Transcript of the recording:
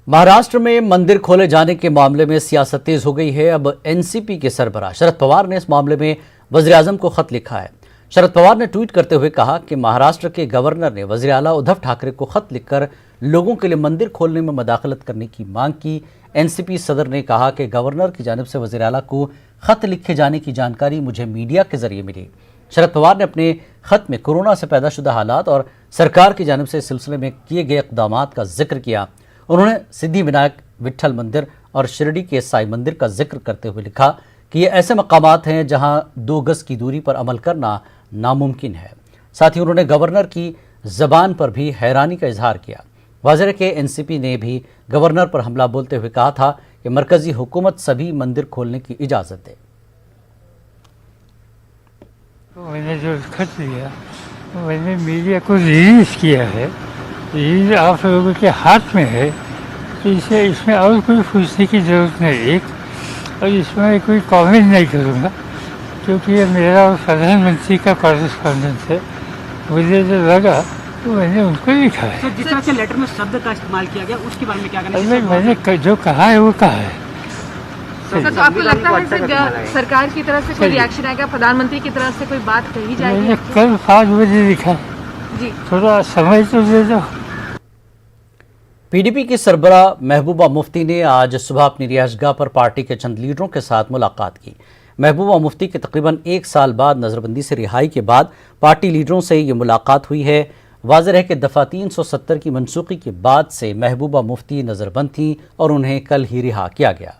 महाराष्ट्र में मंदिर खोले जाने के मामले में सियासत तेज हो गई है। अब एनसीपी के सरबराह शरद पवार ने इस मामले में वज़ीर-ए-आज़म को खत लिखा है। शरद पवार ने ट्वीट करते हुए कहा कि महाराष्ट्र के गवर्नर ने वज़ीर आला उद्धव ठाकरे को खत लिखकर लोगों के लिए मंदिर खोलने में मदाखलत करने की मांग की। एनसीपी सदर ने कहा कि गवर्नर की जानिब से वज़ीर आला को खत लिखे जाने की जानकारी मुझे मीडिया के जरिए मिली। शरद पवार ने अपने खत में कोरोना से पैदाशुदा हालात और सरकार की जानिब से इस सिलसिले में किए गए इक़दामात का जिक्र किया। उन्होंने सिद्धिविनायक विट्ठल मंदिर और शिरडी के साई मंदिर का जिक्र करते हुए लिखा कि ये ऐसे मकामात हैं जहां 2 गज की दूरी पर अमल करना नामुमकिन है। साथ ही उन्होंने गवर्नर की ज़बान पर भी हैरानी का इजहार किया। वाज़ेह के एनसीपी ने भी गवर्नर पर हमला बोलते हुए कहा था कि मरकजी हुकूमत सभी मंदिर खोलने की इजाज़त दे। तो मैंने जो खत लिया मैंने मीडिया को रिलीज़ किया है। रिलीज आप लोगों के हाथ में है, तो इसमें और कोई पूछने की ज़रूरत नहीं। एक और इसमें कोई कमेंट नहीं करूँगा क्योंकि ये मेरा और प्रधानमंत्री का कॉरेस्पॉन्डेंस है। मुझे जो लगा तो मैंने उनको लिखा है। जिस तरह से लेटर में शब्द का इस्तेमाल किया गया उसके बारे में क्या कहना है? मैंने जो कहा है वो कहा है। सर, तो आपको लगता है कि सरकार की तरफ से कोई रिएक्शन आएगा, प्रधानमंत्री की तरफ से कोई बात कही जाएगी? मैंने कल 5 बजे लिखा जी, थोड़ा समय तो दे दो। पीडीपी की सरबराह महबूबा मुफ्ती ने आज सुबह अपनी रिहाइशगाह पर पार्टी के चंद लीडरों के साथ मुलाकात की। महबूबा मुफ्ती के तकरीबन 1 साल बाद नज़रबंदी से रिहाई के बाद पार्टी लीडरों से ये मुलाकात हुई है। वाज़ेह है कि दफ़ा 370 की मनसूखी के बाद से महबूबा मुफ्ती नज़रबंद थी और उन्हें कल ही रिहा किया गया।